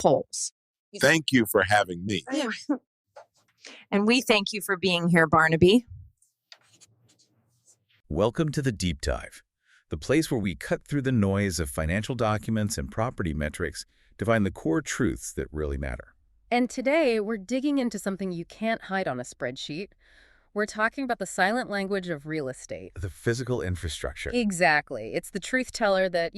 Holes. Thank you for having me. Yeah. And we thank you for being here, Barnaby. Welcome to the Deep Dive, the place where we cut through the noise of financial documents and property metrics to find the core truths that really matter. And today, we're digging into something you can't hide on a spreadsheet. We're talking about the silent language of real estate. The physical infrastructure. Exactly. It's the truth teller that,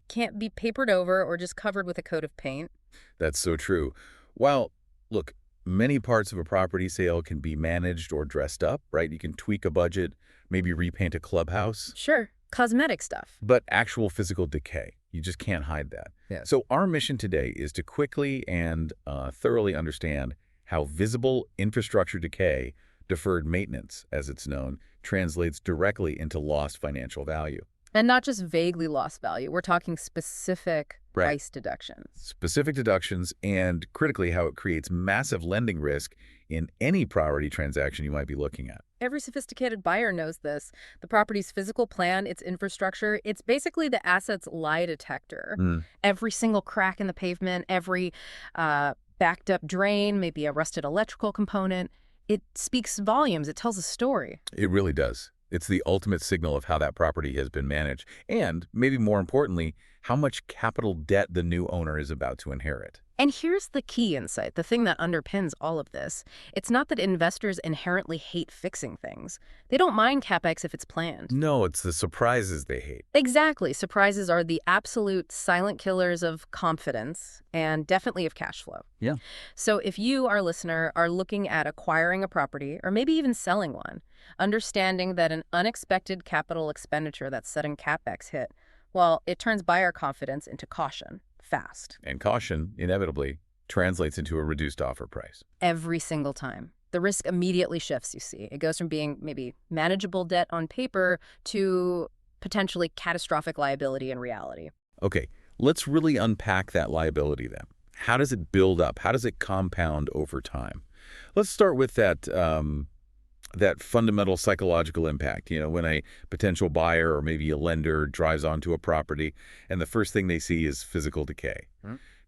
can't be papered over or just covered with a coat of paint. That's so true. While, look, many parts of a property sale can be managed or dressed up, right? You can tweak a budget, maybe repaint a clubhouse. Sure. Cosmetic stuff. But actual physical decay, you just can't hide that. Yes. So our mission today is to quickly and thoroughly understand how visible infrastructure decay, deferred maintenance, as it's known, translates directly into lost financial value. And not just vaguely lost value. We're talking specific price deductions. Specific deductions, and critically, how it creates massive lending risk in any property transaction you might be looking at. Every sophisticated buyer knows this. The property's physical plan, its infrastructure, it's basically the asset's lie detector. Every single crack in the pavement, every backed up drain, maybe a rusted electrical component, it speaks volumes. It tells a story. It really does. It's the ultimate signal of how that property has been managed, and maybe more importantly, how much capital debt the new owner is about to inherit. And here's the key insight, the thing that underpins all of this. It's not that investors inherently hate fixing things. They don't mind CapEx if it's planned. No, it's the surprises they hate. Exactly. Surprises are the absolute silent killers of confidence and definitely of cash flow. Yeah. So if you, our listener, are looking at acquiring a property or maybe even selling one, understanding that an unexpected capital expenditure, that sudden CapEx hit, well, it turns buyer confidence into caution. Fast. And caution, inevitably, translates into a reduced offer price. Every single time. The risk immediately shifts, you see. It goes from being maybe manageable debt on paper to potentially catastrophic liability in reality. Okay, let's really unpack that liability then. How does it build up? How does it compound over time? Let's start with that fundamental psychological impact. When a potential buyer or maybe a lender drives onto a property and the first thing they see is physical decay.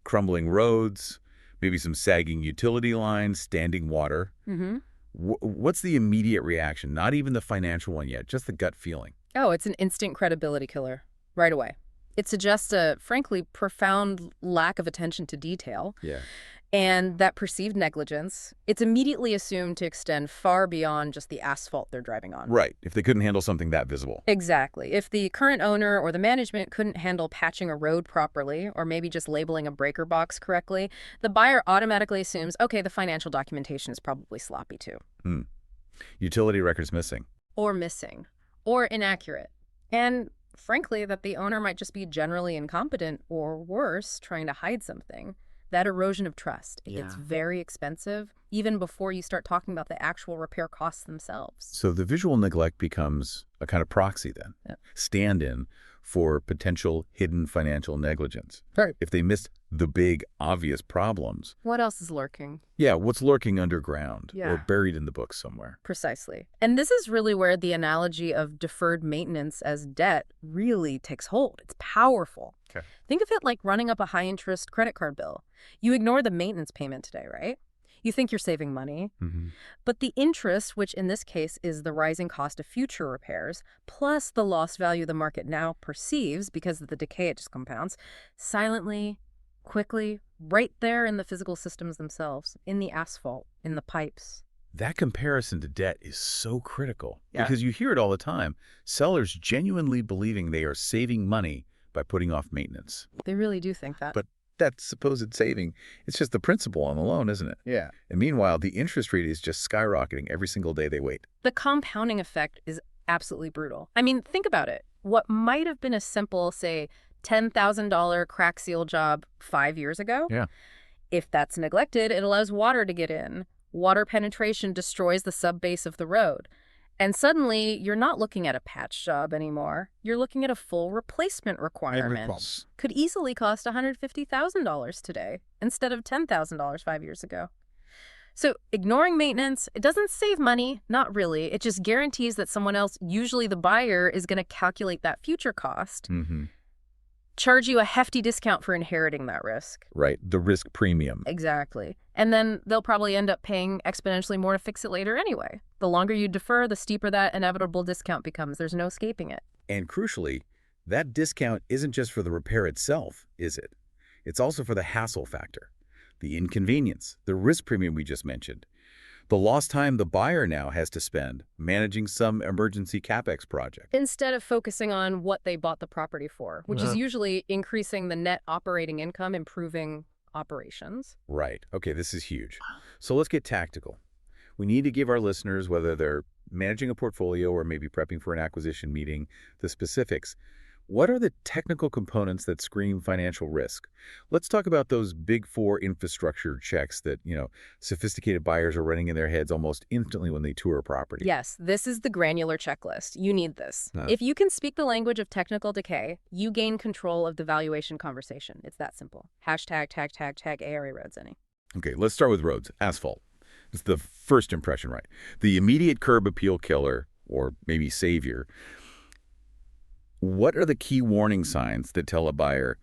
Crumbling roads, maybe some sagging utility lines, standing water. What's the immediate reaction? Not even the financial one yet, just the gut feeling. Oh, it's an instant credibility killer right away. It suggests a, frankly, profound lack of attention to detail. Yeah. And that perceived negligence, it's immediately assumed to extend far beyond just the asphalt they're driving on. Right, if they couldn't handle something that visible. Exactly. If the current owner or the management couldn't handle patching a road properly, or maybe just labeling a breaker box correctly, the buyer automatically assumes, okay, the financial documentation is probably sloppy too. Utility records missing. Or missing. Or inaccurate. And frankly, that the owner might just be generally incompetent or worse, trying to hide something. That erosion of trust, it gets very expensive, even before you start talking about the actual repair costs themselves. So the visual neglect becomes a kind of proxy then, stand-in for potential hidden financial negligence. Right. If they missed the big, obvious problems. What else is lurking? Yeah, what's lurking underground or buried in the books somewhere. Precisely. And this is really where the analogy of deferred maintenance as debt really takes hold. It's powerful. Okay. Think of it like running up a high-interest credit card bill. You ignore the maintenance payment today, right? You think you're saving money. But the interest, which in this case is the rising cost of future repairs, plus the lost value the market now perceives because of the decay it just compounds, silently, quickly, right there in the physical systems themselves, in the asphalt, in the pipes. That comparison to debt is so critical because you hear it all the time. Sellers genuinely believing they are saving money by putting off maintenance. They really do think that. But that supposed saving, it's just the principal on the loan, isn't it? Yeah. And meanwhile, the interest rate is just skyrocketing every single day they wait. The compounding effect is absolutely brutal. I mean, think about it. What might have been a simple, say, $10,000 crack seal job 5 years ago, if that's neglected, it allows water to get in. Water penetration destroys the subbase of the road. And suddenly, you're not looking at a patch job anymore. You're looking at a full replacement requirement. Could easily cost $150,000 today instead of $10,000 5 years ago. So ignoring maintenance, it doesn't save money, not really. It just guarantees that someone else, usually the buyer, is going to calculate that future cost, charge you a hefty discount for inheriting that risk. Right, the risk premium. Exactly. And then they'll probably end up paying exponentially more to fix it later anyway. The longer you defer, the steeper that inevitable discount becomes. There's no escaping it. And crucially, that discount isn't just for the repair itself, is it? It's also for the hassle factor, the inconvenience, the risk premium we just mentioned, the lost time the buyer now has to spend managing some emergency CapEx project. Instead of focusing on what they bought the property for, which is usually increasing the net operating income, improving operations. Right. Okay, this is huge. So let's get tactical. We need to give our listeners, whether they're managing a portfolio or maybe prepping for an acquisition meeting, the specifics. What are the technical components that scream financial risk? Let's talk about those big four infrastructure checks that, sophisticated buyers are running in their heads almost instantly when they tour a property. Yes, this is the granular checklist. You need this. If you can speak the language of technical decay, you gain control of the valuation conversation. It's that simple. Hashtag, tag, ARA roads, any. Okay, let's start with roads. Asphalt. It's the first impression, right? The immediate curb appeal killer, or maybe savior. What are the key warning signs that tell a buyer,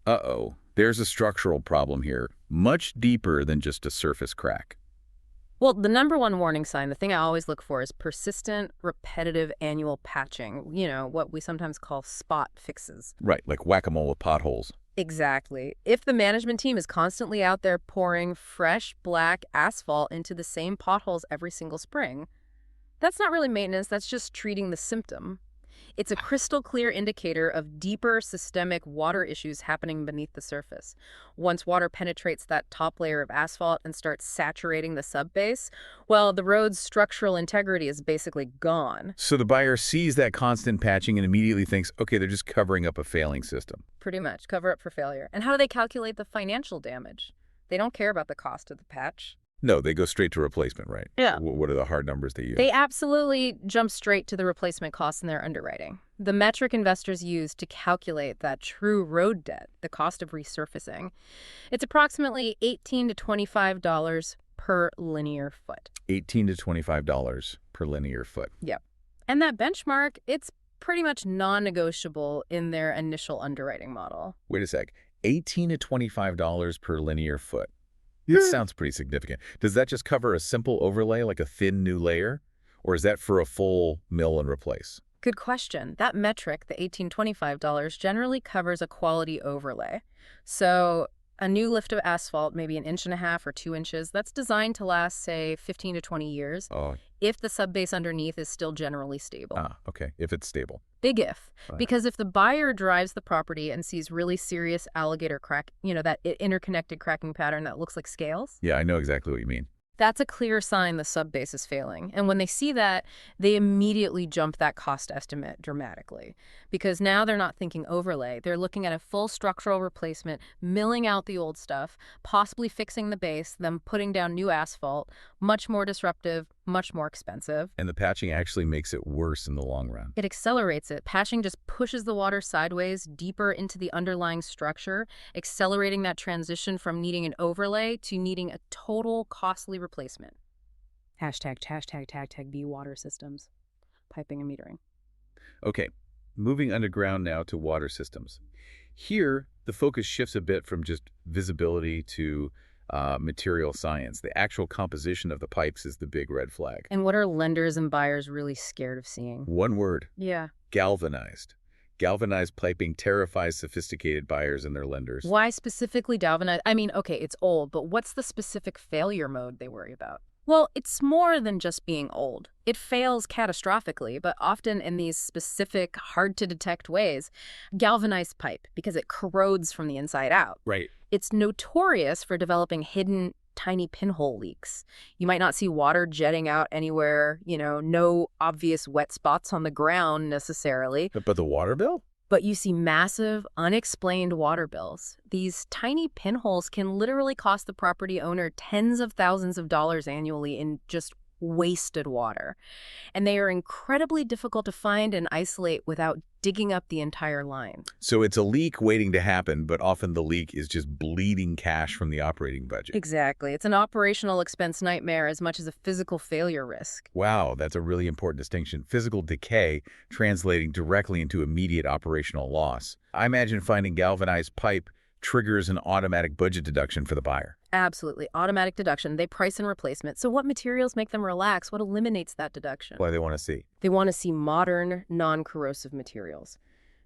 uh-oh, there's a structural problem here, much deeper than just a surface crack? Well, the number one warning sign, the thing I always look for, is persistent, repetitive annual patching, what we sometimes call spot fixes. Right, like whack-a-mole with potholes. Exactly. If the management team is constantly out there pouring fresh black asphalt into the same potholes every single spring, that's not really maintenance, that's just treating the symptom. It's a crystal clear indicator of deeper systemic water issues happening beneath the surface. Once water penetrates that top layer of asphalt and starts saturating the subbase, well, the road's structural integrity is basically gone. So the buyer sees that constant patching and immediately thinks, okay, they're just covering up a failing system. Pretty much. Cover up for failure. And how do they calculate the financial damage? They don't care about the cost of the patch. No, they go straight to replacement, right? Yeah. What are the hard numbers they use? They absolutely jump straight to the replacement costs in their underwriting. The metric investors use to calculate that true road debt, the cost of resurfacing, it's approximately $18 to $25 per linear foot. $18 to $25 per linear foot. Yep. And that benchmark, it's pretty much non-negotiable in their initial underwriting model. Wait a sec. $18 to $25 per linear foot. This sounds pretty significant. Does that just cover a simple overlay, like a thin new layer? Or is that for a full mill and replace? Good question. That metric, the $18-$25, generally covers a quality overlay. So a new lift of asphalt, maybe 1.5 inches or 2 inches, that's designed to last, say, 15 to 20 years. If the subbase underneath is still generally stable. Okay. If it's stable. Big if. Because if the buyer drives the property and sees really serious alligator crack, that interconnected cracking pattern that looks like scales. Yeah, I know exactly what you mean. That's a clear sign the subbase is failing. And when they see that, they immediately jump that cost estimate dramatically. Because now they're not thinking overlay. They're looking at a full structural replacement, milling out the old stuff, possibly fixing the base, then putting down new asphalt, much more disruptive, much more expensive. And the patching actually makes it worse in the long run. It accelerates it. Patching just pushes the water sideways, deeper into the underlying structure, accelerating that transition from needing an overlay to needing a total costly replacement. Hashtag B water systems, piping and metering. Okay, moving underground now to water systems. Here, the focus shifts a bit from just visibility to material science. The actual composition of the pipes is the big red flag. And what are lenders and buyers really scared of seeing? One word. Yeah. Galvanized. Galvanized piping terrifies sophisticated buyers and their lenders. Why specifically galvanized? I mean, okay, it's old, but what's the specific failure mode they worry about? Well, it's more than just being old. It fails catastrophically, but often in these specific, hard-to-detect ways. Galvanized pipe, because it corrodes from the inside out. Right. It's notorious for developing hidden, tiny pinhole leaks. You might not see water jetting out anywhere, no obvious wet spots on the ground necessarily. But the water bill? But you see massive, unexplained water bills. These tiny pinholes can literally cost the property owner tens of thousands of dollars annually in just wasted water. And they are incredibly difficult to find and isolate without digging up the entire line. So it's a leak waiting to happen, but often the leak is just bleeding cash from the operating budget. Exactly. It's an operational expense nightmare as much as a physical failure risk. Wow, that's a really important distinction. Physical decay translating directly into immediate operational loss. I imagine finding galvanized pipe triggers an automatic budget deduction for the buyer. Absolutely. Automatic deduction. They price in replacement. So what materials make them relax? What eliminates that deduction? Why they want to see. They want to see modern, non-corrosive materials.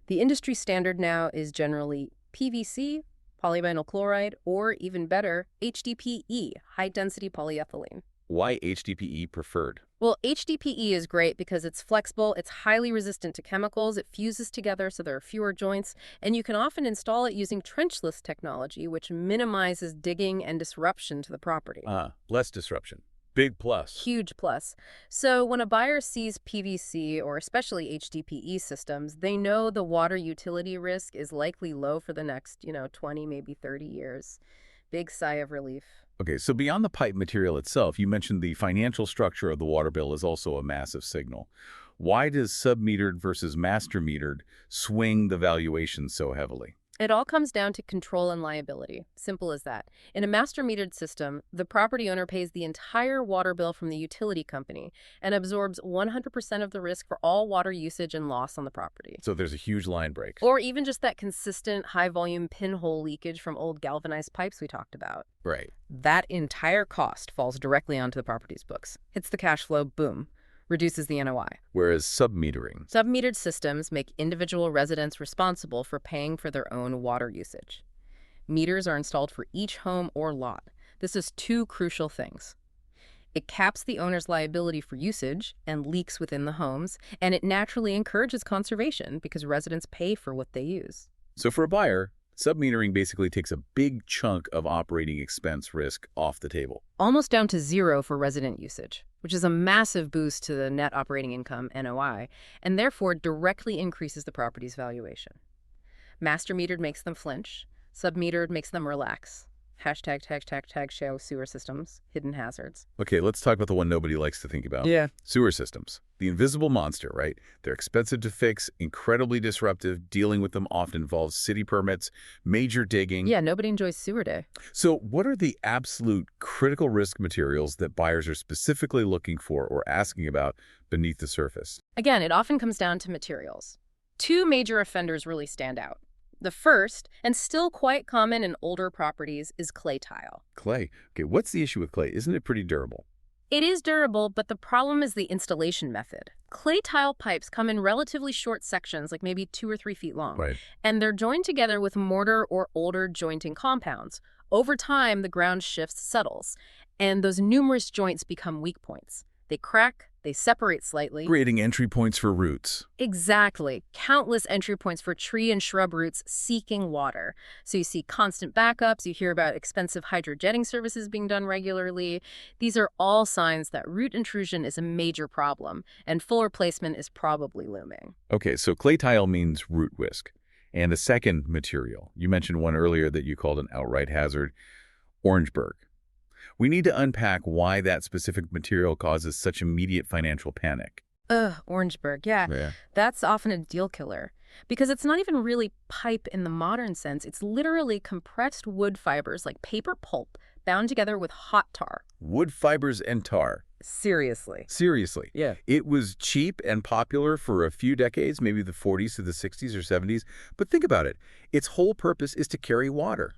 The industry standard now is generally PVC, polyvinyl chloride, or even better, HDPE, high-density polyethylene. Why HDPE preferred? Well, HDPE is great because it's flexible, it's highly resistant to chemicals, it fuses together so there are fewer joints, and you can often install it using trenchless technology, which minimizes digging and disruption to the property. Less disruption. Big plus. Huge plus. So when a buyer sees PVC or especially HDPE systems, they know the water utility risk is likely low for the next, 20, maybe 30 years. Big sigh of relief. Okay, so beyond the pipe material itself, you mentioned the financial structure of the water bill is also a massive signal. Why does sub-metered versus master metered swing the valuation so heavily? It all comes down to control and liability. Simple as that. In a master metered system, the property owner pays the entire water bill from the utility company and absorbs 100% of the risk for all water usage and loss on the property. So there's a huge line break. Or even just that consistent high-volume pinhole leakage from old galvanized pipes we talked about. Right. That entire cost falls directly onto the property's books. Hits the cash flow, boom. Reduces the NOI. Whereas sub-metering. Sub-metered systems make individual residents responsible for paying for their own water usage. Meters are installed for each home or lot. This is two crucial things. It caps the owner's liability for usage and leaks within the homes, and it naturally encourages conservation because residents pay for what they use. So for a buyer, sub-metering basically takes a big chunk of operating expense risk off the table. Almost down to zero for resident usage, which is a massive boost to the net operating income, NOI, and therefore directly increases the property's valuation. Master metered makes them flinch. Sub-metered makes them relax. Hashtag show sewer systems, hidden hazards. Okay, let's talk about the one nobody likes to think about. Yeah. Sewer systems. The invisible monster, right? They're expensive to fix, incredibly disruptive. Dealing with them often involves city permits, major digging. Yeah, nobody enjoys sewer day. So what are the absolute critical risk materials that buyers are specifically looking for or asking about beneath the surface? Again, it often comes down to materials. Two major offenders really stand out. The first, and still quite common in older properties, is clay tile. Clay. Okay, what's the issue with clay? Isn't it pretty durable? It is durable, but the problem is the installation method. Clay tile pipes come in relatively short sections, like maybe 2 or 3 feet long. Right. And they're joined together with mortar or older jointing compounds. Over time, the ground shifts settles, and those numerous joints become weak points. They crack, they separate slightly. Creating entry points for roots. Exactly. Countless entry points for tree and shrub roots seeking water. So you see constant backups, you hear about expensive hydrojetting services being done regularly. These are all signs that root intrusion is a major problem, and full replacement is probably looming. Okay, so clay tile means root risk. And the second material, you mentioned one earlier that you called an outright hazard, Orangeburg. We need to unpack why that specific material causes such immediate financial panic. Orangeburg, yeah. That's often a deal killer. Because it's not even really pipe in the modern sense. It's literally compressed wood fibers like paper pulp bound together with hot tar. Wood fibers and tar. Seriously. Seriously. Yeah. It was cheap and popular for a few decades, maybe the 40s to the 60s or 70s. But think about it. Its whole purpose is to carry water.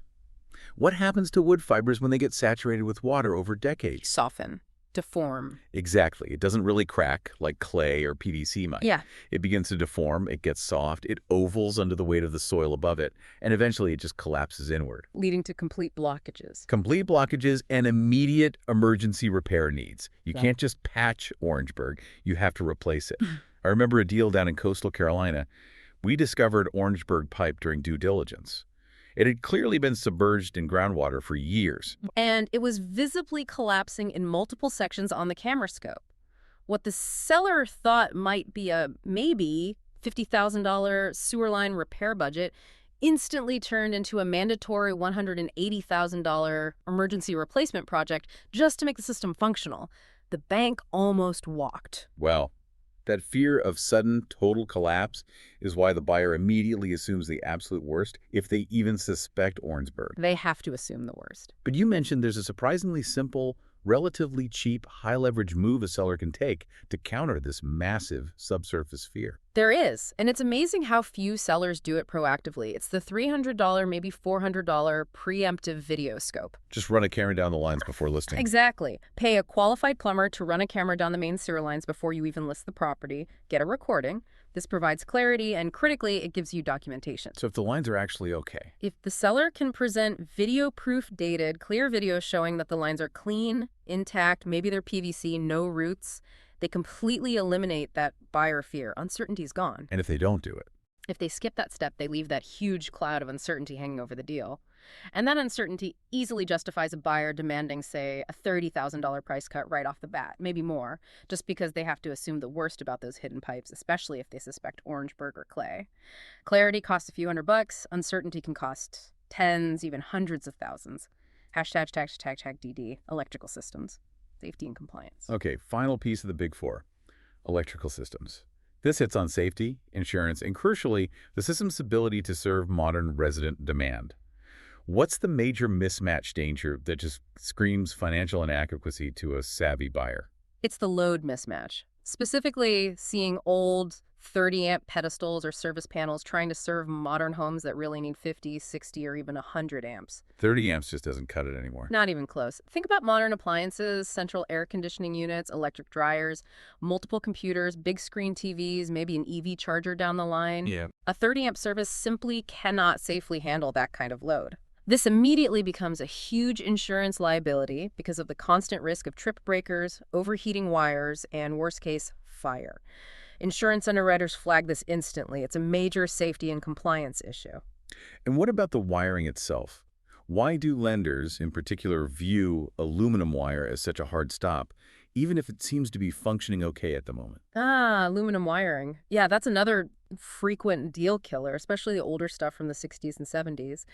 What happens to wood fibers when they get saturated with water over decades? Soften. Deform. Exactly. It doesn't really crack like clay or PVC might. Yeah. It begins to deform, it gets soft, it ovals under the weight of the soil above it, and eventually it just collapses inward. Leading to complete blockages. Complete blockages and immediate emergency repair needs. You can't just patch Orangeburg, you have to replace it. I remember a deal down in coastal Carolina. We discovered Orangeburg pipe during due diligence. It had clearly been submerged in groundwater for years. And it was visibly collapsing in multiple sections on the camera scope. What the seller thought might be a maybe $50,000 sewer line repair budget instantly turned into a mandatory $180,000 emergency replacement project just to make the system functional. The bank almost walked. Well, that fear of sudden, total collapse is why the buyer immediately assumes the absolute worst if they even suspect Orangeburg. They have to assume the worst. But you mentioned there's a surprisingly simple, relatively cheap, high-leverage move a seller can take to counter this massive subsurface fear. There is, and it's amazing how few sellers do it proactively. It's the $300, maybe $400 preemptive video scope. Just run a camera down the lines before listing. Exactly. Pay a qualified plumber to run a camera down the main sewer lines before you even list the property. Get a recording. This provides clarity, and critically, it gives you documentation. So if the lines are actually okay. If the seller can present video-proof dated, clear video showing that the lines are clean, intact, maybe they're PVC, no roots, they completely eliminate that buyer fear. Uncertainty's gone. And if they don't do it? If they skip that step, they leave that huge cloud of uncertainty hanging over the deal. And that uncertainty easily justifies a buyer demanding, say, a $30,000 price cut right off the bat, maybe more, just because they have to assume the worst about those hidden pipes, especially if they suspect Orangeburg or clay. Clarity costs a few $100. Uncertainty can cost tens, even hundreds of thousands. Hashtag DD, electrical systems, safety and compliance. Okay, final piece of the big four, electrical systems. This hits on safety, insurance, and crucially, the system's ability to serve modern resident demand. What's the major mismatch danger that just screams financial inadequacy to a savvy buyer? It's the load mismatch. Specifically, seeing old 30-amp pedestals or service panels trying to serve modern homes that really need 50, 60, or even 100 amps. 30 amps just doesn't cut it anymore. Not even close. Think about modern appliances, central air conditioning units, electric dryers, multiple computers, big screen TVs, maybe an EV charger down the line. Yeah. A 30-amp service simply cannot safely handle that kind of load. This immediately becomes a huge insurance liability because of the constant risk of trip breakers, overheating wires, and worst case, fire. Insurance underwriters flag this instantly. It's a major safety and compliance issue. And what about the wiring itself? Why do lenders, in particular, view aluminum wire as such a hard stop, even if it seems to be functioning okay at the moment? Aluminum wiring. Yeah, that's another frequent deal killer, especially the older stuff from the 60s and 70s.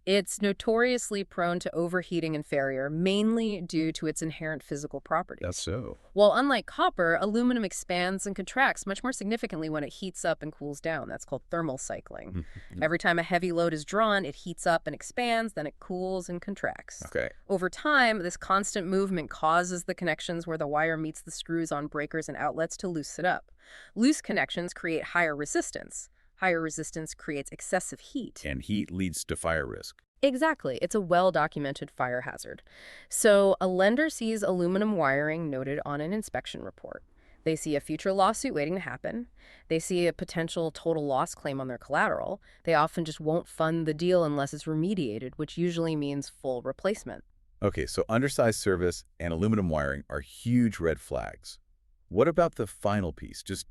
It's notoriously prone to overheating and failure, mainly due to its inherent physical properties. That's so. Well, unlike copper, aluminum expands and contracts much more significantly when it heats up and cools down. That's called thermal cycling. Every time a heavy load is drawn, it heats up and expands, then it cools and contracts. Okay. Over time, this constant movement causes the connections where the wire meets the screws on breakers and outlets to loosen up. Loose connections create higher resistance. Higher resistance creates excessive heat. And heat leads to fire risk. Exactly. It's a well-documented fire hazard. So a lender sees aluminum wiring noted on an inspection report. They see a future lawsuit waiting to happen. They see a potential total loss claim on their collateral. They often just won't fund the deal unless it's remediated, which usually means full replacement. Okay, so undersized service and aluminum wiring are huge red flags. What about the final piece, just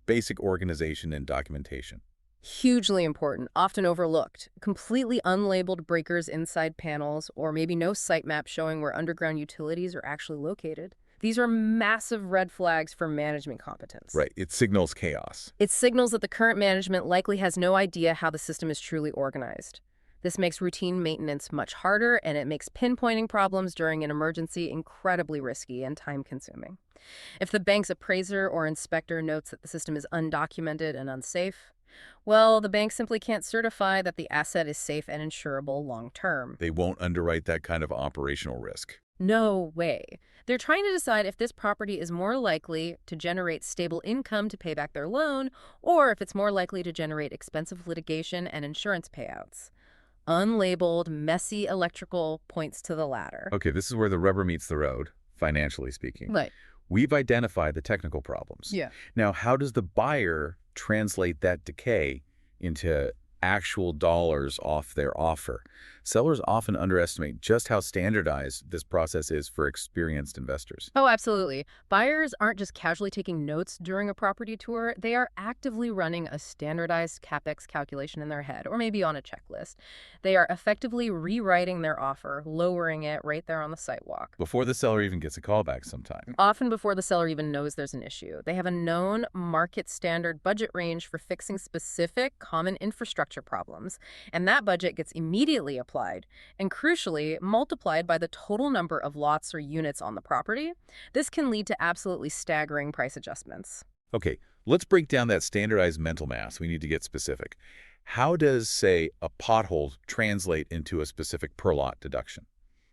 basic organization and documentation? Hugely important, often overlooked. Completely unlabeled breakers inside panels, or maybe no site map showing where underground utilities are actually located. These are massive red flags for management competence. Right, it signals chaos. It signals that the current management likely has no idea how the system is truly organized. This makes routine maintenance much harder, and it makes pinpointing problems during an emergency incredibly risky and time-consuming. If the bank's appraiser or inspector notes that the system is undocumented and unsafe, well, the bank simply can't certify that the asset is safe and insurable long-term. They won't underwrite that kind of operational risk. No way. They're trying to decide if this property is more likely to generate stable income to pay back their loan, or if it's more likely to generate expensive litigation and insurance payouts. Unlabeled, messy electrical points to the latter. Okay, this is where the rubber meets the road, financially speaking. Right. We've identified the technical problems. Yeah. Now, how does the buyer translate that decay into actual dollars off their offer? Sellers often underestimate just how standardized this process is for experienced investors. Oh, absolutely. Buyers aren't just casually taking notes during a property tour. They are actively running a standardized CapEx calculation in their head, or maybe on a checklist. They are effectively rewriting their offer, lowering it right there on the sidewalk. Before the seller even gets a callback sometime. Often before the seller even knows there's an issue. They have a known market standard budget range for fixing specific common infrastructure infrastructure problems. And that budget gets immediately applied, and crucially, multiplied by the total number of lots or units on the property. This can lead to absolutely staggering price adjustments. Okay, let's break down that standardized mental math. We need to get specific. How does, say, a pothole translate into a specific per lot deduction?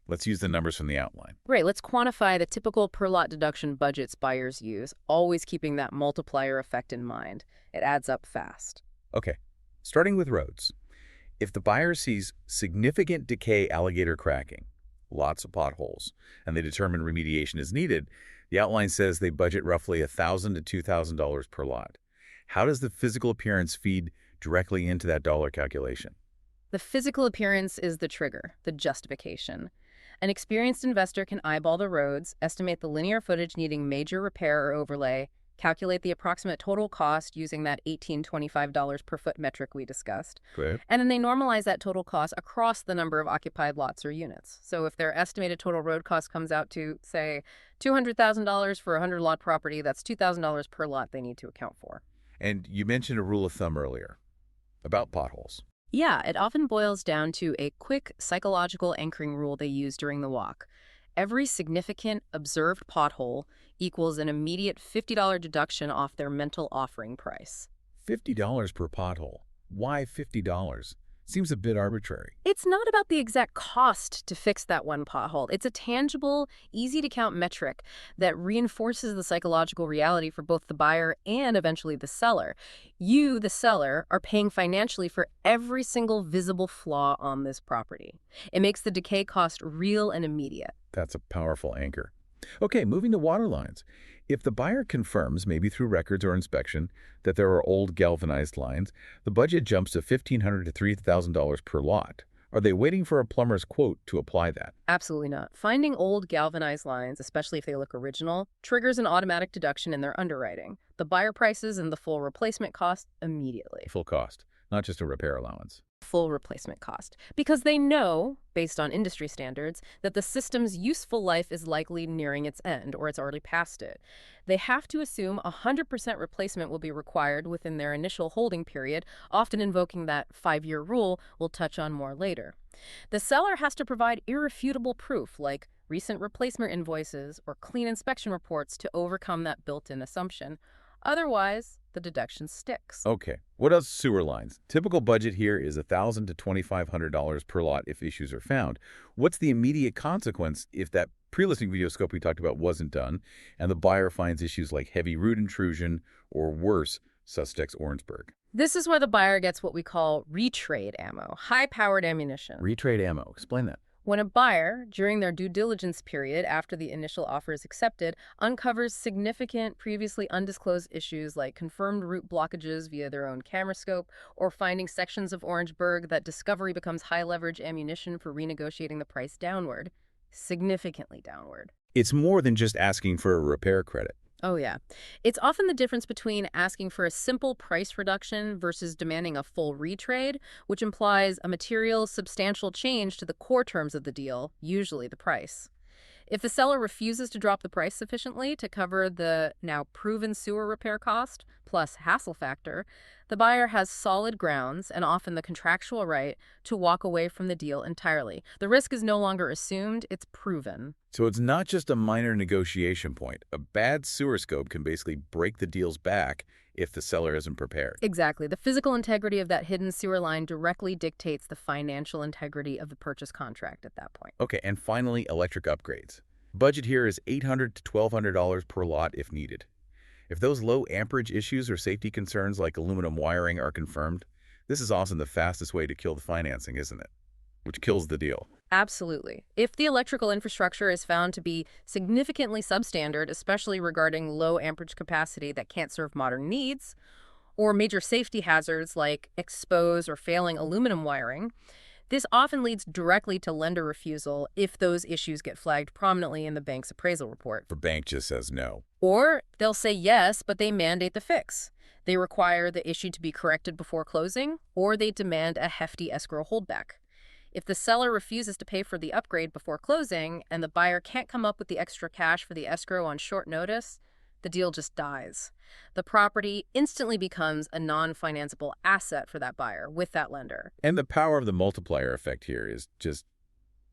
Let's use the numbers from the outline. Great, let's quantify the typical per lot deduction budgets buyers use, always keeping that multiplier effect in mind. It adds up fast. Okay, starting with roads. If the buyer sees significant decay alligator cracking, lots of potholes, and they determine remediation is needed, the outline says they budget roughly $1,000 to $2,000 per lot. How does the physical appearance feed directly into that dollar calculation? The physical appearance is the trigger, the justification. An experienced investor can eyeball the roads, estimate the linear footage needing major repair or overlay, calculate the approximate total cost using that $18.25 per foot metric we discussed. Good. And then they normalize that total cost across the number of occupied lots or units. So if their estimated total road cost comes out to, say, $200,000 for a 100-lot property, that's $2,000 per lot they need to account for. And you mentioned a rule of thumb earlier about potholes. Yeah, it often boils down to a quick psychological anchoring rule they use during the walk. Every significant observed pothole equals an immediate $50 deduction off their mental offering price. $50 per pothole. Why $50? Seems a bit arbitrary. It's not about the exact cost to fix that one pothole. It's a tangible, easy-to-count metric that reinforces the psychological reality for both the buyer and eventually the seller. You, the seller, are paying financially for every single visible flaw on this property. It makes the decay cost real and immediate. That's a powerful anchor. Okay, moving to water lines. If the buyer confirms, maybe through records or inspection, that there are old galvanized lines, the budget jumps to $1,500 to $3,000 per lot. Are they waiting for a plumber's quote to apply that? Absolutely not. Finding old galvanized lines, especially if they look original, triggers an automatic deduction in their underwriting. The buyer prices and the full replacement cost immediately. Full cost, not just a repair allowance. Full replacement cost, because they know, based on industry standards, that the system's useful life is likely nearing its end or it's already past it. They have to assume 100% replacement will be required within their initial holding period, often invoking that 5-year rule we'll touch on more later. The seller has to provide irrefutable proof, like recent replacement invoices or clean inspection reports, to overcome that built-in assumption. Otherwise, the deduction sticks. Okay, what else? Sewer lines. Typical budget here is $1,000 to $2,500 per lot if issues are found. What's the immediate consequence if that pre-listing video scope we talked about wasn't done and the buyer finds issues like heavy root intrusion or worse, suspects Orangeburg? This is where the buyer gets what we call retrade ammo, high-powered ammunition. Retrade ammo. Explain that. When a buyer, during their due diligence period after the initial offer is accepted, uncovers significant previously undisclosed issues like confirmed root blockages via their own camera scope, or finding sections of Orangeburg, that discovery becomes high-leverage ammunition for renegotiating the price downward, significantly downward. It's more than just asking for a repair credit. Oh, yeah. It's often the difference between asking for a simple price reduction versus demanding a full retrade, which implies a material, substantial change to the core terms of the deal, usually the price. If the seller refuses to drop the price sufficiently to cover the now proven sewer repair cost plus hassle factor, the buyer has solid grounds and often the contractual right to walk away from the deal entirely. The risk is no longer assumed, it's proven. So it's not just a minor negotiation point. A bad sewer scope can basically break the deal's back if the seller isn't prepared. Exactly. The physical integrity of that hidden sewer line directly dictates the financial integrity of the purchase contract at that point. Okay, and finally, electric upgrades. Budget here is $800 to $1,200 per lot if needed. If those low amperage issues or safety concerns like aluminum wiring are confirmed, this is often the fastest way to kill the financing, isn't it? Which kills the deal. Absolutely. If the electrical infrastructure is found to be significantly substandard, especially regarding low amperage capacity that can't serve modern needs, or major safety hazards like exposed or failing aluminum wiring, this often leads directly to lender refusal if those issues get flagged prominently in the bank's appraisal report. The bank just says no. Or they'll say yes, but they mandate the fix. They require the issue to be corrected before closing, or they demand a hefty escrow holdback. If the seller refuses to pay for the upgrade before closing and the buyer can't come up with the extra cash for the escrow on short notice, the deal just dies. The property instantly becomes a non-financeable asset for that buyer with that lender. And the power of the multiplier effect here is just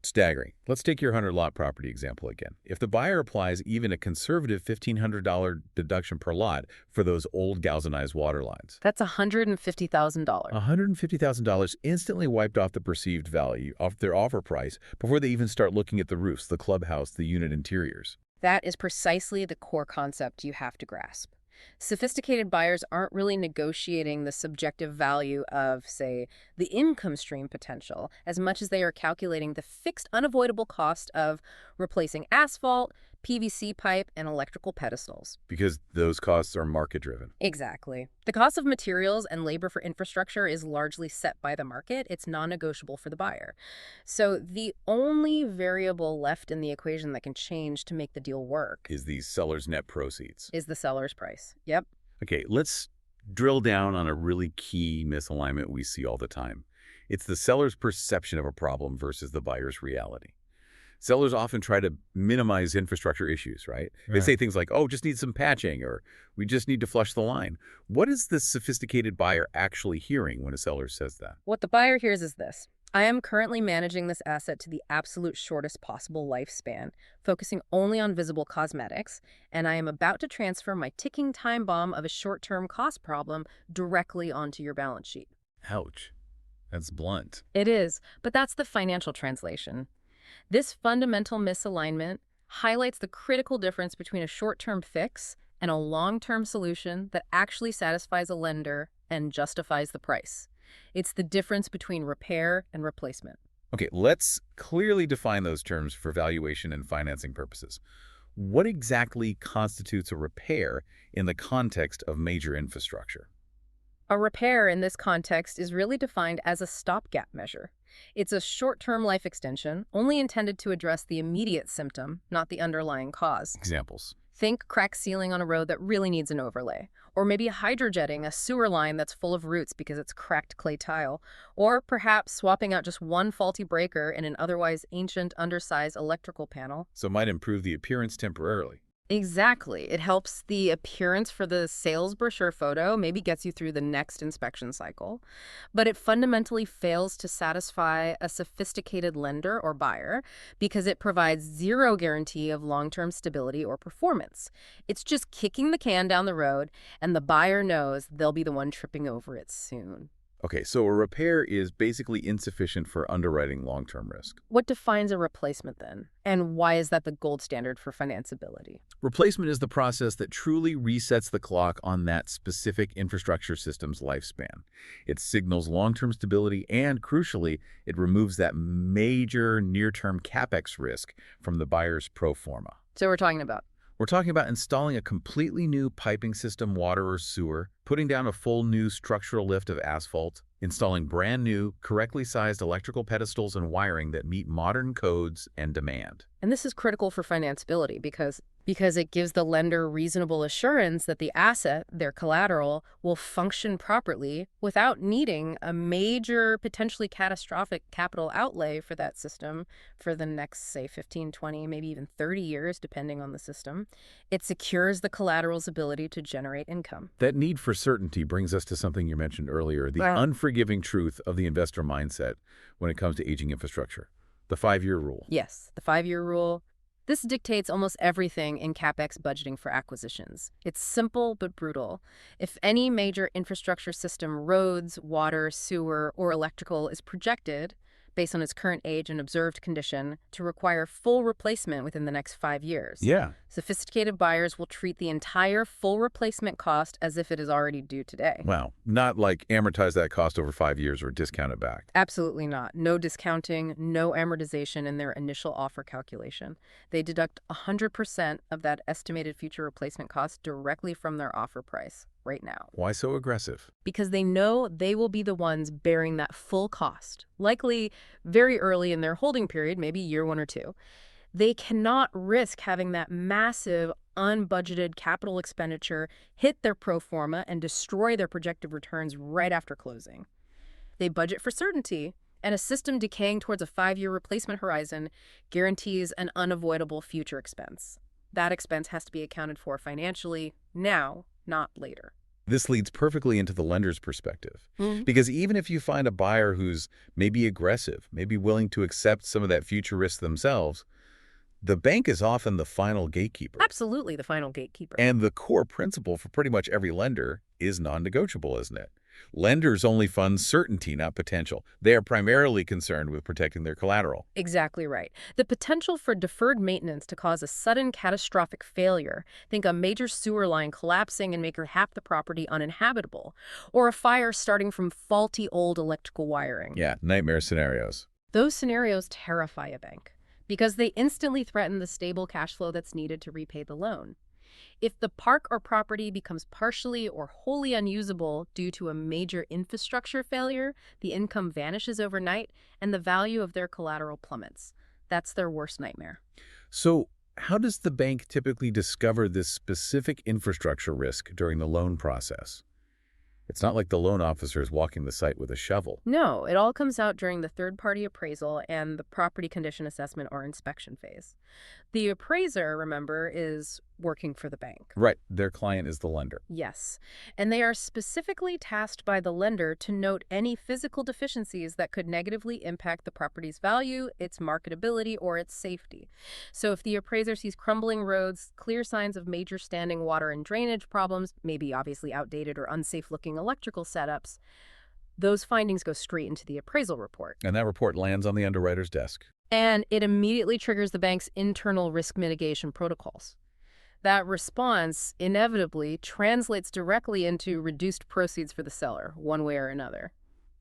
staggering. Let's take your 100-lot property example again. If the buyer applies even a conservative $1,500 deduction per lot for those old galvanized water lines, That's $150,000. $150,000 instantly wiped off the perceived value of their offer price before they even start looking at the roofs, the clubhouse, the unit interiors. That is precisely the core concept you have to grasp. Sophisticated buyers aren't really negotiating the subjective value of, say, the income stream potential as much as they are calculating the fixed unavoidable cost of replacing asphalt, PVC pipe, and electrical pedestals. Because those costs are market-driven. Exactly. The cost of materials and labor for infrastructure is largely set by the market. It's non-negotiable for the buyer. So the only variable left in the equation that can change to make the deal work Is the seller's net proceeds. is the seller's price. Yep. Okay, let's drill down on a really key misalignment we see all the time. It's the seller's perception of a problem versus the buyer's reality. Sellers often try to minimize infrastructure issues, right? They say things like, oh, just need some patching, or we just need to flush the line. What is the sophisticated buyer actually hearing when a seller says that? What the buyer hears is this: I am currently managing this asset to the absolute shortest possible lifespan, focusing only on visible cosmetics, and I am about to transfer my ticking time bomb of a short-term cost problem directly onto your balance sheet. Ouch. That's blunt. It is, but that's the financial translation. This fundamental misalignment highlights the critical difference between a short-term fix and a long-term solution that actually satisfies a lender and justifies the price. It's the difference between repair and replacement. Okay, let's clearly define those terms for valuation and financing purposes. What exactly constitutes a repair in the context of major infrastructure? A repair in this context is really defined as a stopgap measure. It's a short-term life extension, only intended to address the immediate symptom, not the underlying cause. Examples. Think cracked ceiling on a road that really needs an overlay, or maybe hydrojetting a sewer line that's full of roots because it's cracked clay tile, or perhaps swapping out just one faulty breaker in an otherwise ancient, undersized electrical panel. So it might improve the appearance temporarily. Exactly. It helps the appearance for the sales brochure photo, maybe gets you through the next inspection cycle, but it fundamentally fails to satisfy a sophisticated lender or buyer because it provides zero guarantee of long-term stability or performance. It's just kicking the can down the road, and the buyer knows they'll be the one tripping over it soon. Okay, so a repair is basically insufficient for underwriting long-term risk. What defines a replacement then? And why is that the gold standard for financeability? Replacement is the process that truly resets the clock on that specific infrastructure system's lifespan. It signals long-term stability and, crucially, it removes that major near-term capex risk from the buyer's pro forma. So we're talking about installing a completely new piping system, water or sewer, putting down a full new structural lift of asphalt, installing brand new, correctly sized electrical pedestals and wiring that meet modern codes and demand. And this is critical for financeability because it gives the lender reasonable assurance that the asset, their collateral, will function properly without needing a major, potentially catastrophic capital outlay for that system for the next, say, 15, 20, maybe even 30 years, depending on the system. It secures the collateral's ability to generate income. That need for certainty brings us to something you mentioned earlier, the unforgiving truth of the investor mindset when it comes to aging infrastructure. The 5-year rule. Yes, the 5-year rule. This dictates almost everything in CapEx budgeting for acquisitions. It's simple but brutal. If any major infrastructure system, roads, water, sewer, or electrical, is projected, based on its current age and observed condition, to require full replacement within the next 5 years, sophisticated buyers will treat the entire full replacement cost as if it is already due today. Wow. Not like amortize that cost over 5 years or discount it back. Absolutely not. No discounting, no amortization in their initial offer calculation. They deduct 100% of that estimated future replacement cost directly from their offer price right now. Why so aggressive? Because they know they will be the ones bearing that full cost, likely very early in their holding period, maybe year 1 or 2. They cannot risk having that massive, unbudgeted capital expenditure hit their pro forma and destroy their projected returns right after closing. They budget for certainty, and a system decaying towards a 5-year replacement horizon guarantees an unavoidable future expense. That expense has to be accounted for financially now, not later. This leads perfectly into the lender's perspective. Because even if you find a buyer who's maybe aggressive, maybe willing to accept some of that future risk themselves, the bank is often the final gatekeeper. Absolutely the final gatekeeper. And the core principle for pretty much every lender is non-negotiable, isn't it? Lenders only fund certainty, not potential. They are primarily concerned with protecting their collateral. Exactly right. The potential for deferred maintenance to cause a sudden catastrophic failure, think a major sewer line collapsing and making half the property uninhabitable, or a fire starting from faulty old electrical wiring. Yeah, nightmare scenarios. Those scenarios terrify a bank because they instantly threaten the stable cash flow that's needed to repay the loan. If the park or property becomes partially or wholly unusable due to a major infrastructure failure, the income vanishes overnight and the value of their collateral plummets. That's their worst nightmare. So how does the bank typically discover this specific infrastructure risk during the loan process? It's not like the loan officer is walking the site with a shovel. No, it all comes out during the third-party appraisal and the property condition assessment or inspection phase. The appraiser, remember, is working for the bank. Right. Their client is the lender. Yes, and they are specifically tasked by the lender to note any physical deficiencies that could negatively impact the property's value, its marketability, or its safety. So if the appraiser sees crumbling roads, clear signs of major standing water and drainage problems, maybe obviously outdated or unsafe-looking electrical setups, those findings go straight into the appraisal report. And that report lands on the underwriter's desk. And it immediately triggers the bank's internal risk mitigation protocols. That response inevitably translates directly into reduced proceeds for the seller, one way or another.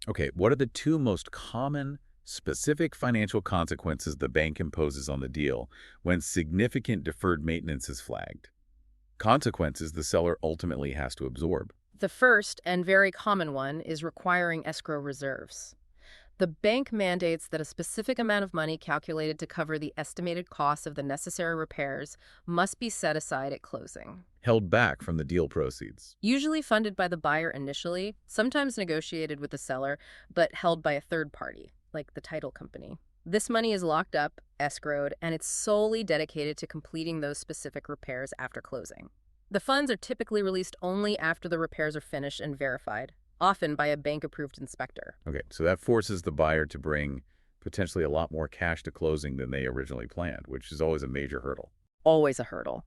Okay, what are the two most common, specific financial consequences the bank imposes on the deal when significant deferred maintenance is flagged? Consequences the seller ultimately has to absorb. The first and very common one is requiring escrow reserves. The bank mandates that a specific amount of money calculated to cover the estimated costs of the necessary repairs must be set aside at closing. Held back from the deal proceeds. Usually funded by the buyer initially, sometimes negotiated with the seller, but held by a third party, like the title company. This money is locked up, escrowed, and it's solely dedicated to completing those specific repairs after closing. The funds are typically released only after the repairs are finished and verified, often by a bank-approved inspector. Okay, so that forces the buyer to bring potentially a lot more cash to closing than they originally planned, which is always a major hurdle. Always a hurdle.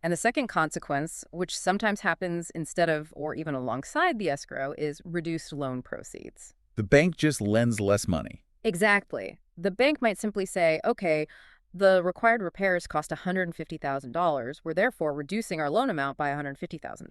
And the second consequence, which sometimes happens instead of or even alongside the escrow, is reduced loan proceeds. The bank just lends less money. Exactly. The bank might simply say, okay, the required repairs cost $150,000. We're therefore reducing our loan amount by $150,000.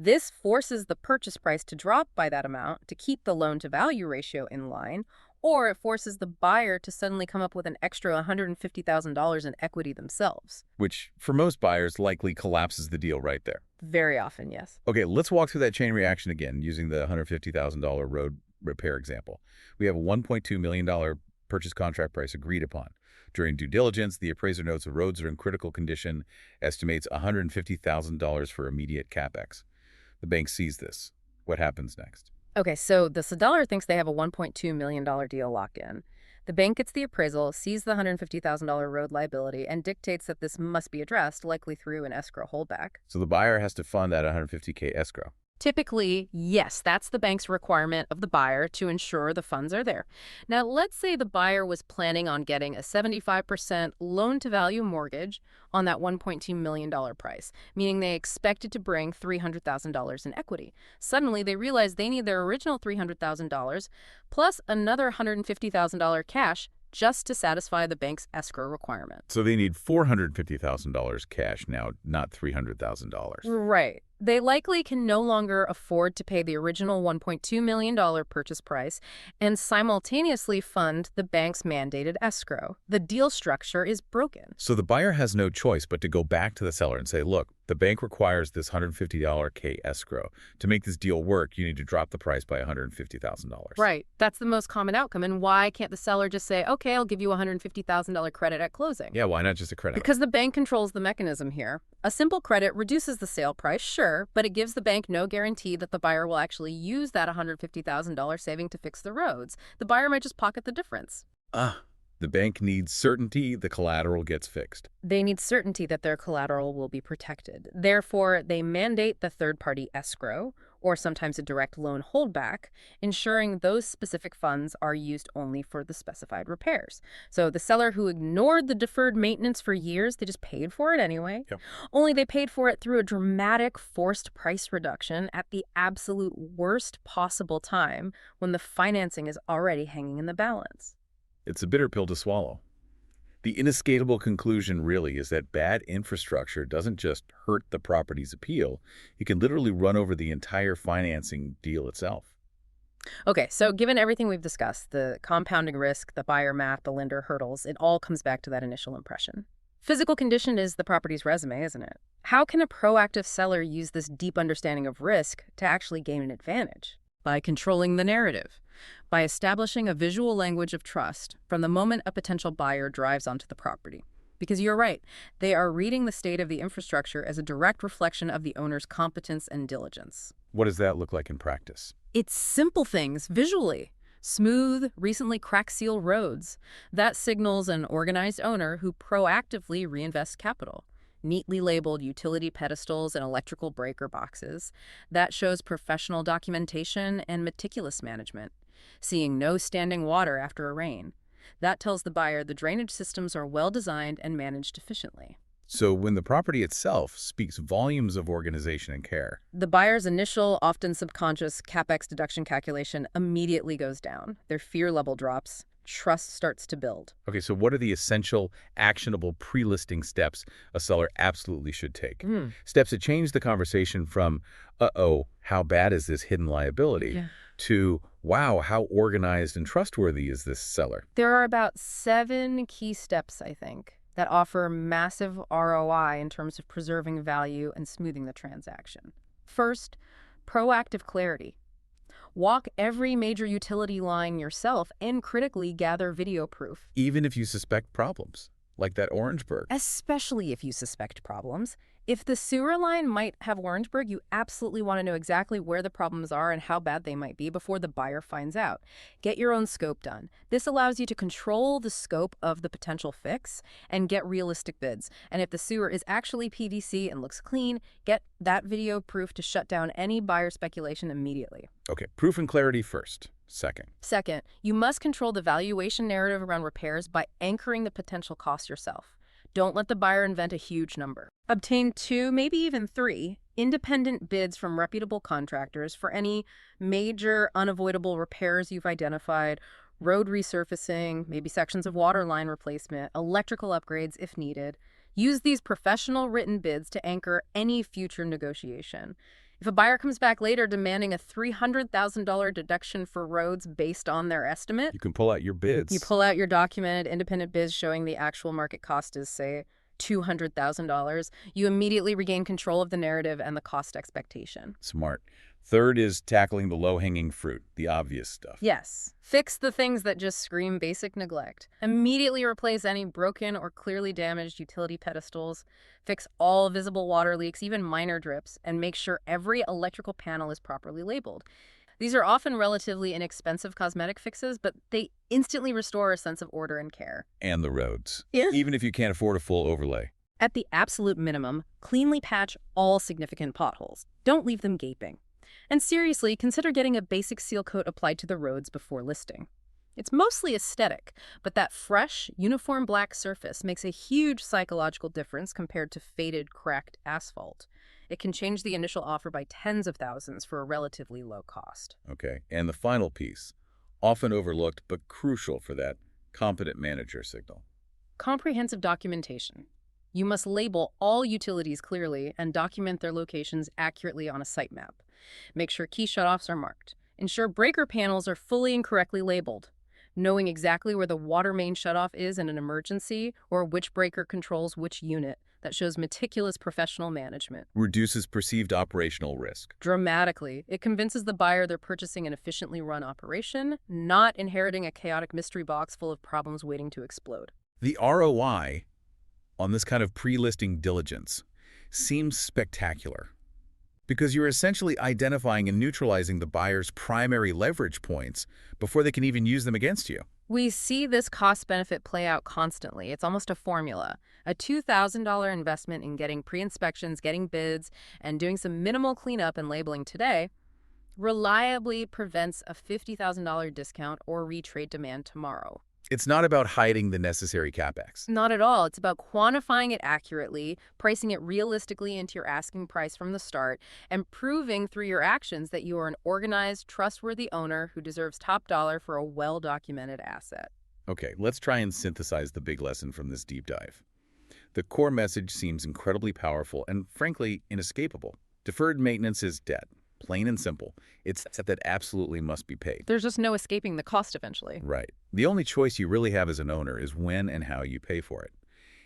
This forces the purchase price to drop by that amount to keep the loan-to-value ratio in line, or it forces the buyer to suddenly come up with an extra $150,000 in equity themselves. Which, for most buyers, likely collapses the deal right there. Very often, yes. Okay, let's walk through that chain reaction again using the $150,000 road repair example. We have a $1.2 million purchase contract price agreed upon. During due diligence, the appraiser notes the roads are in critical condition, estimates $150,000 for immediate capex. The bank sees this. What happens next? Okay, so the seller thinks they have a $1.2 million deal locked in. The bank gets the appraisal, sees the $150,000 road liability, and dictates that this must be addressed, likely through an escrow holdback. So the buyer has to fund that $150K escrow. Typically, yes, that's the bank's requirement of the buyer to ensure the funds are there. Now, let's say the buyer was planning on getting a 75% loan-to-value mortgage on that $1.2 million price, meaning they expected to bring $300,000 in equity. Suddenly, they realize they need their original $300,000 plus another $150,000 cash just to satisfy the bank's escrow requirement. So they need $450,000 cash now, not $300,000. Right. They likely can no longer afford to pay the original $1.2 million purchase price and simultaneously fund the bank's mandated escrow. The deal structure is broken. So the buyer has no choice but to go back to the seller and say, look, the bank requires this $150K escrow. To make this deal work, you need to drop the price by $150,000. Right. That's the most common outcome. And why can't the seller just say, okay, I'll give you a $150,000 credit at closing? Yeah, why not just a credit? Because the bank controls the mechanism here. A simple credit reduces the sale price, sure, but it gives the bank no guarantee that the buyer will actually use that $150,000 saving to fix the roads. The buyer might just pocket the difference. The bank needs certainty the collateral gets fixed. They need certainty that their collateral will be protected. Therefore, they mandate the third-party escrow, or sometimes a direct loan holdback, ensuring those specific funds are used only for the specified repairs. So the seller who ignored the deferred maintenance for years, they just paid for it anyway. Yep. Only they paid for it through a dramatic forced price reduction at the absolute worst possible time when the financing is already hanging in the balance. It's a bitter pill to swallow. The inescapable conclusion really is that bad infrastructure doesn't just hurt the property's appeal, it can literally run over the entire financing deal itself. Okay, so given everything we've discussed, the compounding risk, the buyer math, the lender hurdles, it all comes back to that initial impression. Physical condition is the property's resume, isn't it? How can a proactive seller use this deep understanding of risk to actually gain an advantage? By controlling the narrative, by establishing a visual language of trust from the moment a potential buyer drives onto the property. Because you're right, they are reading the state of the infrastructure as a direct reflection of the owner's competence and diligence. What does that look like in practice? It's simple things visually. Smooth, recently crack-sealed roads. That signals an organized owner who proactively reinvests capital. Neatly labeled utility pedestals and electrical breaker boxes. That shows professional documentation and meticulous management. Seeing no standing water after a rain. That tells the buyer the drainage systems are well designed and managed efficiently. So when the property itself speaks volumes of organization and care, The buyer's initial, often subconscious CapEx deduction calculation immediately goes down. Their fear level drops. Trust starts to build. okay, so what are the essential, actionable pre-listing steps a seller absolutely should take? Steps that change the conversation from, uh-oh, how bad is this hidden liability, to, wow, how organized and trustworthy is this seller? There are about 7 key steps, I think, that offer massive ROI in terms of preserving value and smoothing the transaction. First, proactive clarity. Walk every major utility line yourself and critically gather video proof. Even if you suspect problems, like that Orangeburg. Especially if you suspect problems. If the sewer line might have Orangeburg, you absolutely want to know exactly where the problems are and how bad they might be before the buyer finds out. Get your own scope done. This allows you to control the scope of the potential fix and get realistic bids. And if the sewer is actually PVC and looks clean, get that video proof to shut down any buyer speculation immediately. Okay, proof and clarity first. Second, you must control the valuation narrative around repairs by anchoring the potential cost yourself. Don't let the buyer invent a huge number. Obtain 2, maybe even 3, independent bids from reputable contractors for any major unavoidable repairs you've identified, road resurfacing, maybe sections of water line replacement, electrical upgrades if needed. Use these professional written bids to anchor any future negotiation. If a buyer comes back later demanding a $300,000 deduction for roads based on their estimate, You can pull out your bids. you pull out your documented independent bids showing the actual market cost is, say, $200,000. You immediately regain control of the narrative and the cost expectation. Smart. Third is tackling the low-hanging fruit, the obvious stuff. Yes. Fix the things that just scream basic neglect. Immediately replace any broken or clearly damaged utility pedestals. Fix all visible water leaks, even minor drips, and make sure every electrical panel is properly labeled. These are often relatively inexpensive cosmetic fixes, but they instantly restore a sense of order and care. And the roads. Yeah. Even if you can't afford a full overlay. At the absolute minimum, cleanly patch all significant potholes. Don't leave them gaping. And seriously, consider getting a basic seal coat applied to the roads before listing. It's mostly aesthetic, but that fresh, uniform black surface makes a huge psychological difference compared to faded, cracked asphalt. It can change the initial offer by tens of thousands for a relatively low cost. Okay, and the final piece, often overlooked but crucial for that competent manager signal. Comprehensive documentation. You must label all utilities clearly and document their locations accurately on a site map. Make sure key shutoffs are marked. Ensure breaker panels are fully and correctly labeled. Knowing exactly where the water main shutoff is in an emergency or which breaker controls which unit, that shows meticulous professional management. Reduces perceived operational risk. Dramatically, it convinces the buyer they're purchasing an efficiently run operation, not inheriting a chaotic mystery box full of problems waiting to explode. The ROI on this kind of pre-listing diligence seems spectacular because you're essentially identifying and neutralizing the buyer's primary leverage points before they can even use them against you. We see this cost-benefit play out constantly. It's almost a formula. A $2,000 investment in getting pre-inspections, getting bids, and doing some minimal cleanup and labeling today reliably prevents a $50,000 discount or retrade demand tomorrow. It's not about hiding the necessary capex. Not at all. It's about quantifying it accurately, pricing it realistically into your asking price from the start, and proving through your actions that you are an organized, trustworthy owner who deserves top dollar for a well-documented asset. Okay, let's try and synthesize the big lesson from this deep dive. The core message seems incredibly powerful and, frankly, inescapable. Deferred maintenance is debt. Plain and simple. It's a debt that absolutely must be paid. There's just no escaping the cost eventually. Right. The only choice you really have as an owner is when and how you pay for it.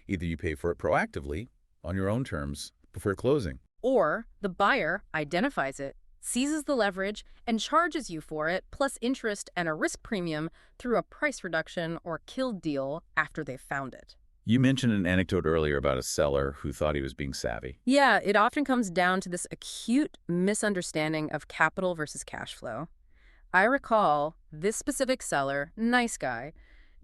Either you pay for it proactively, on your own terms, before closing. Or the buyer identifies it, seizes the leverage, and charges you for it, plus interest and a risk premium through a price reduction or kill deal after they've found it. You mentioned an anecdote earlier about a seller who thought he was being savvy. Yeah, it often comes down to this acute misunderstanding of capital versus cash flow. I recall this specific seller, nice guy,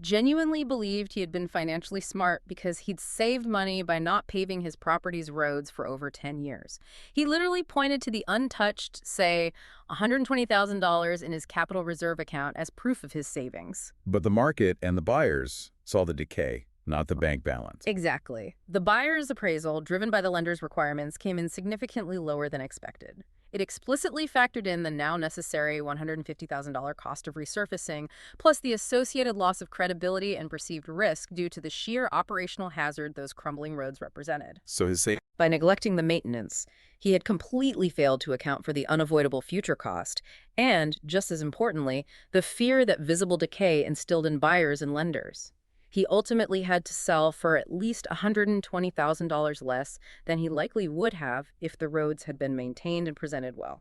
genuinely believed he had been financially smart because he'd saved money by not paving his property's roads for over 10 years. He literally pointed to the untouched, say, $120,000 in his capital reserve account as proof of his savings. But the market and the buyers saw the decay, not the bank balance. Exactly. The buyer's appraisal, driven by the lender's requirements, came in significantly lower than expected. It explicitly factored in the now necessary $150,000 cost of resurfacing, plus the associated loss of credibility and perceived risk due to the sheer operational hazard those crumbling roads represented. So his savings. By neglecting the maintenance, he had completely failed to account for the unavoidable future cost and, just as importantly, the fear that visible decay instilled in buyers and lenders. He ultimately had to sell for at least $120,000 less than he likely would have if the roads had been maintained and presented well.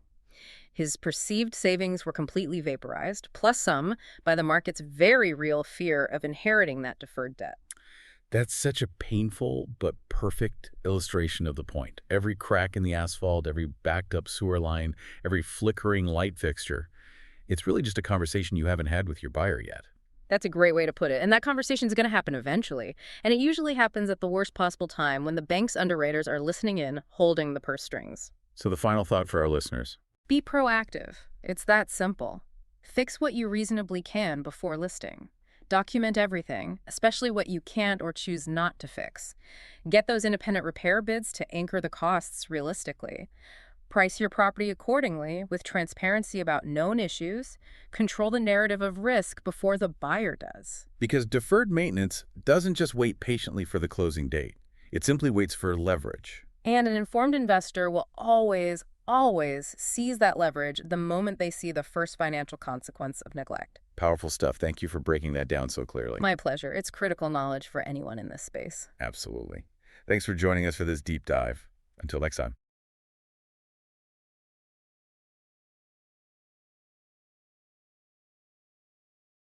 His perceived savings were completely vaporized, plus some by the market's very real fear of inheriting that deferred debt. That's such a painful but perfect illustration of the point. Every crack in the asphalt, every backed up sewer line, every flickering light fixture. It's really just a conversation you haven't had with your buyer yet. That's a great way to put it. And that conversation is going to happen eventually. And it usually happens at the worst possible time when the bank's underwriters are listening in, holding the purse strings. So the final thought for our listeners. Be proactive. It's that simple. Fix what you reasonably can before listing. Document everything, especially what you can't or choose not to fix. Get those independent repair bids to anchor the costs realistically. Price your property accordingly with transparency about known issues. Control the narrative of risk before the buyer does. Because deferred maintenance doesn't just wait patiently for the closing date. It simply waits for leverage. And an informed investor will always seize that leverage the moment they see the first financial consequence of neglect. Powerful stuff. Thank you for breaking that down so clearly. My pleasure. It's critical knowledge for anyone in this space. Absolutely. Thanks for joining us for this deep dive. Until next time.